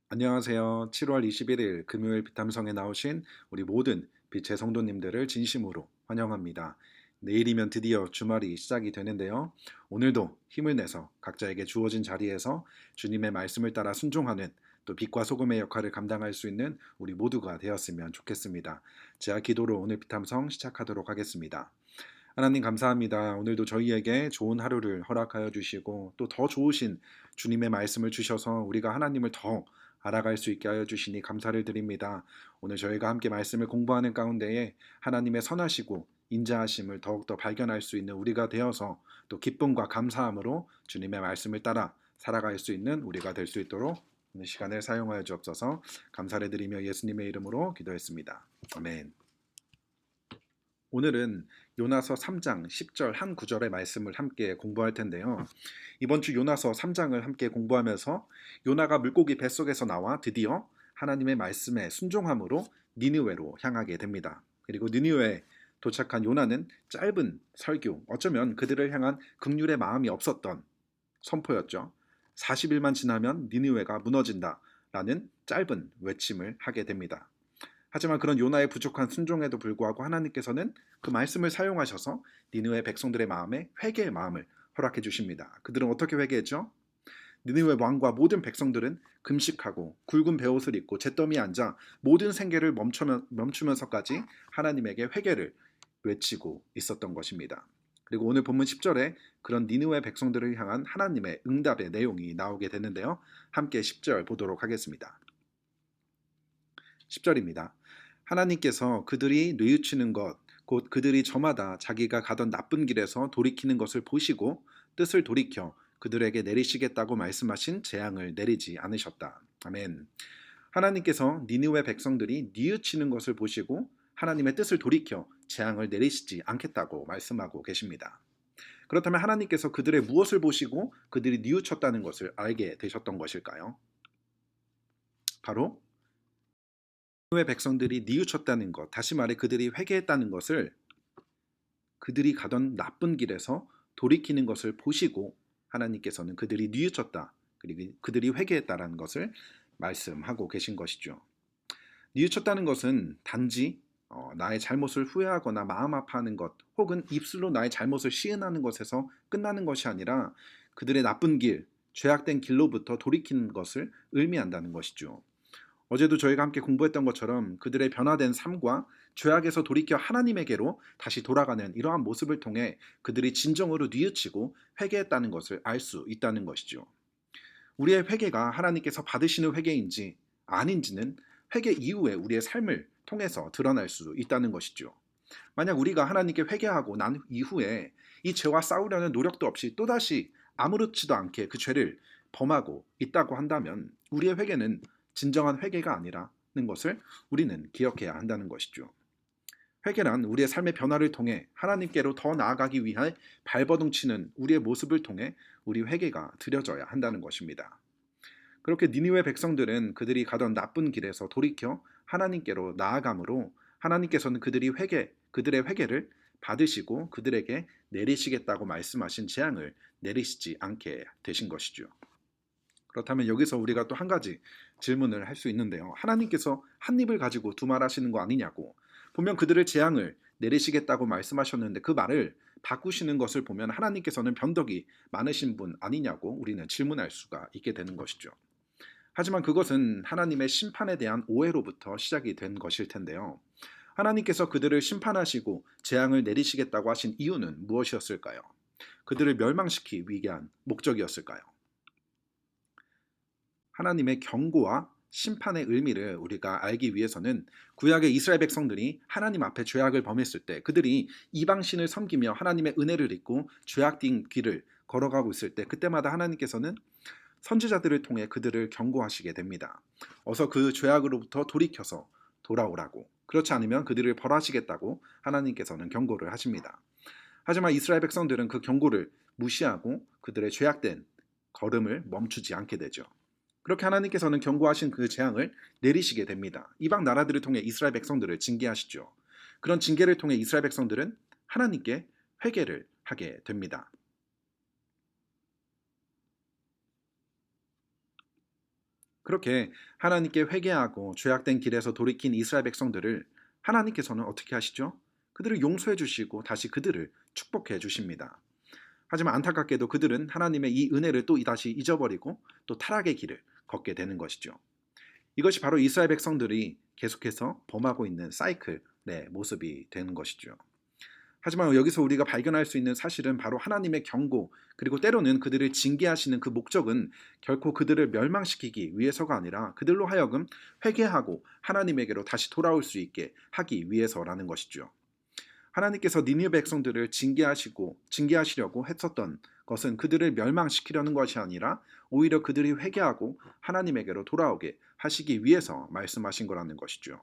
안녕하세요. 7월 21일 금요일 비탐성에 나오신 우리 모든 빛의 성도님들을 진심으로 환영합니다. 내일이면 드디어 주말이 시작이 되는데요. 오늘도 힘을 내서 각자에게 주어진 자리에서 주님의 말씀을 따라 순종하는 또 빛과 소금의 역할을 감당할 수 있는 우리 모두가 되었으면 좋겠습니다. 제가 기도로 오늘 비탐성 시작하도록 하겠습니다. 하나님 감사합니다. 오늘도 저희에게 좋은 하루를 허락하여 주시고 또 더 좋으신 주님의 말씀을 주셔서 우리가 하나님을 더 알아갈 수 있게 하여 주시니 감사를 드립니다. 오늘 저희가 함께 말씀을 공부하는 가운데에 하나님의 선하시고 인자하심을 더욱더 발견할 수 있는 우리가 되어서 또 기쁨과 감사함으로 주님의 말씀을 따라 살아갈 수 있는 우리가 될 수 있도록 오늘 시간을 사용하여 주옵소서. 감사를 드리며 예수님의 이름으로 기도했습니다. 아멘. 오늘은 요나서 3장 10절 한 구절의 말씀을 함께 공부할 텐데요. 이번 주 요나서 3장을 함께 공부하면서 요나가 물고기 뱃속에서 나와 드디어 하나님의 말씀에 순종함으로 니느웨로 향하게 됩니다. 그리고 니느웨에 도착한 요나는 짧은 설교, 어쩌면 그들을 향한 긍휼의 마음이 없었던 선포였죠. 40일만 지나면 니느웨가 무너진다라는 짧은 외침을 하게 됩니다. 하지만 그런 요나의 부족한 순종에도 불구하고 하나님께서는 그 말씀을 사용하셔서 니느웨 백성들의 마음에 회개의 마음을 허락해 주십니다. 그들은 어떻게 회개했죠? 니느웨 왕과 모든 백성들은 금식하고 굵은 베옷을 입고 잿더미에 앉아 모든 생계를 멈추면서까지 하나님에게 회개를 외치고 있었던 것입니다. 그리고 오늘 본문 10절에 그런 니느웨 백성들을 향한 하나님의 응답의 내용이 나오게 되는데요. 함께 10절 보도록 하겠습니다. 10절입니다. 하나님께서 그들이 뉘우치는 것, 곧 그들이 저마다 자기가 가던 나쁜 길에서 돌이키는 것을 보시고 뜻을 돌이켜 그들에게 내리시겠다고 말씀하신 재앙을 내리지 않으셨다. 아멘. 하나님께서 니느웨 백성들이 뉘우치는 것을 보시고 하나님의 뜻을 돌이켜 재앙을 내리시지 않겠다고 말씀하고 계십니다. 그렇다면 하나님께서 그들의 무엇을 보시고 그들이 뉘우쳤다는 것을 알게 되셨던 것일까요? 바로 니느웨 백성들이 뉘우쳤다는 것, 다시 말해 그들이 회개했다는 것을 그들이 가던 나쁜 길에서 돌이키는 것을 보시고 하나님께서는 그들이 뉘우쳤다, 그리고 그들이 회개했다라는 것을 말씀하고 계신 것이죠. 뉘우쳤다는 것은 단지 나의 잘못을 후회하거나 마음 아파하는 것, 혹은 입술로 나의 잘못을 시인하는 것에서 끝나는 것이 아니라 그들의 나쁜 길, 죄악된 길로부터 돌이키는 것을 의미한다는 것이죠. 어제도 저희가 함께 공부했던 것처럼 그들의 변화된 삶과 죄악에서 돌이켜 하나님에게로 다시 돌아가는 이러한 모습을 통해 그들이 진정으로 뉘우치고 회개했다는 것을 알 수 있다는 것이죠. 우리의 회개가 하나님께서 받으시는 회개인지 아닌지는 회개 이후에 우리의 삶을 통해서 드러날 수 있다는 것이죠. 만약 우리가 하나님께 회개하고 난 이후에 이 죄와 싸우려는 노력도 없이 또다시 아무렇지도 않게 그 죄를 범하고 있다고 한다면 우리의 회개는 진정한 회개가 아니라는 것을 우리는 기억해야 한다는 것이죠. 회개란 우리의 삶의 변화를 통해 하나님께로 더 나아가기 위한 발버둥 치는 우리의 모습을 통해 우리 회개가 드려져야 한다는 것입니다. 그렇게 니느웨 백성들은 그들이 가던 나쁜 길에서 돌이켜 하나님께로 나아감으로 하나님께서는 그들의 회개를 받으시고 그들에게 내리시겠다고 말씀하신 재앙을 내리시지 않게 되신 것이죠. 그렇다면 여기서 우리가 또 한 가지 질문을 할 수 있는데요. 하나님께서 한 입을 가지고 두 말 하시는 거 아니냐고. 보면 그들의 재앙을 내리시겠다고 말씀하셨는데 그 말을 바꾸시는 것을 보면 하나님께서는 변덕이 많으신 분 아니냐고 우리는 질문할 수가 있게 되는 것이죠. 하지만 그것은 하나님의 심판에 대한 오해로부터 시작이 된 것일 텐데요. 하나님께서 그들을 심판하시고 재앙을 내리시겠다고 하신 이유는 무엇이었을까요? 그들을 멸망시키기 위한 목적이었을까요? 하나님의 경고와 심판의 의미를 우리가 알기 위해서는 구약의 이스라엘 백성들이 하나님 앞에 죄악을 범했을 때 그들이 이방신을 섬기며 하나님의 은혜를 잊고 죄악된 길을 걸어가고 있을 때 그때마다 하나님께서는 선지자들을 통해 그들을 경고하시게 됩니다. 어서 그 죄악으로부터 돌이켜서 돌아오라고. 그렇지 않으면 그들을 벌하시겠다고 하나님께서는 경고를 하십니다. 하지만 이스라엘 백성들은 그 경고를 무시하고 그들의 죄악된 걸음을 멈추지 않게 되죠. 그렇게 하나님께서는 경고하신 그 재앙을 내리시게 됩니다. 이방 나라들을 통해 이스라엘 백성들을 징계하시죠. 그런 징계를 통해 이스라엘 백성들은 하나님께 회개를 하게 됩니다. 그렇게 하나님께 회개하고 죄악된 길에서 돌이킨 이스라엘 백성들을 하나님께서는 어떻게 하시죠? 그들을 용서해 주시고 다시 그들을 축복해 주십니다. 하지만 안타깝게도 그들은 하나님의 이 은혜를 또 다시 잊어버리고 또 타락의 길을 걷게 되는 것이죠. 이것이 바로 이스라엘 백성들이 계속해서 범하고 있는 사이클의 모습이 되는 것이죠. 하지만 여기서 우리가 발견할 수 있는 사실은 바로 하나님의 경고, 그리고 때로는 그들을 징계하시는 그 목적은 결코 그들을 멸망시키기 위해서가 아니라 그들로 하여금 회개하고 하나님에게로 다시 돌아올 수 있게 하기 위해서라는 것이죠. 하나님께서 니느웨 백성들을 징계하시려고 했었던 것은 그들을 멸망시키려는 것이 아니라 오히려 그들이 회개하고 하나님에게로 돌아오게 하시기 위해서 말씀하신 거라는 것이죠.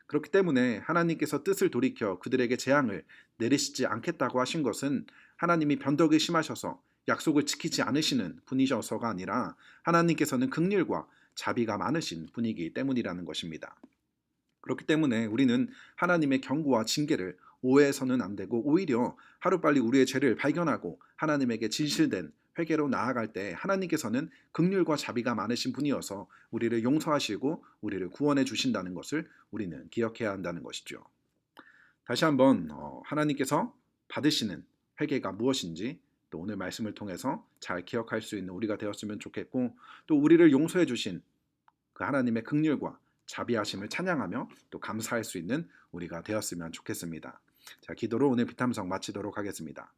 그렇기 때문에 하나님께서 뜻을 돌이켜 그들에게 재앙을 내리시지 않겠다고 하신 것은 하나님이 변덕이 심하셔서 약속을 지키지 않으시는 분이셔서가 아니라 하나님께서는 긍휼과 자비가 많으신 분이기 때문이라는 것입니다. 그렇기 때문에 우리는 하나님의 경고와 징계를 오해해서는 안 되고 오히려 하루빨리 우리의 죄를 발견하고 하나님에게 진실된 회개로 나아갈 때 하나님께서는 긍휼과 자비가 많으신 분이어서 우리를 용서하시고 우리를 구원해 주신다는 것을 우리는 기억해야 한다는 것이죠. 다시 한번 하나님께서 받으시는 회개가 무엇인지 또 오늘 말씀을 통해서 잘 기억할 수 있는 우리가 되었으면 좋겠고, 또 우리를 용서해 주신 그 하나님의 긍휼과 자비하심을 찬양하며 또 감사할 수 있는 우리가 되었으면 좋겠습니다. 자, 기도로 오늘 비탐성 마치도록 하겠습니다.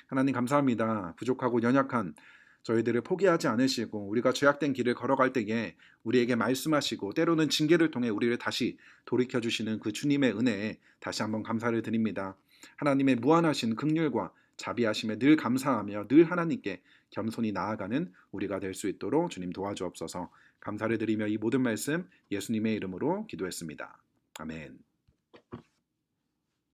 하나님 감사합니다. 부족하고 연약한 저희들을 포기하지 않으시고 우리가 죄악된 길을 걸어갈 때에 우리에게 말씀하시고 때로는 징계를 통해 우리를 다시 돌이켜주시는 그 주님의 은혜에 다시 한번 감사를 드립니다. 하나님의 무한하신 긍휼과 자비하심에 늘 감사하며 늘 하나님께 겸손히 나아가는 우리가 될 수 있도록 주님 도와주옵소서. 감사를 드리며 이 모든 말씀 예수님의 이름으로 기도했습니다. 아멘.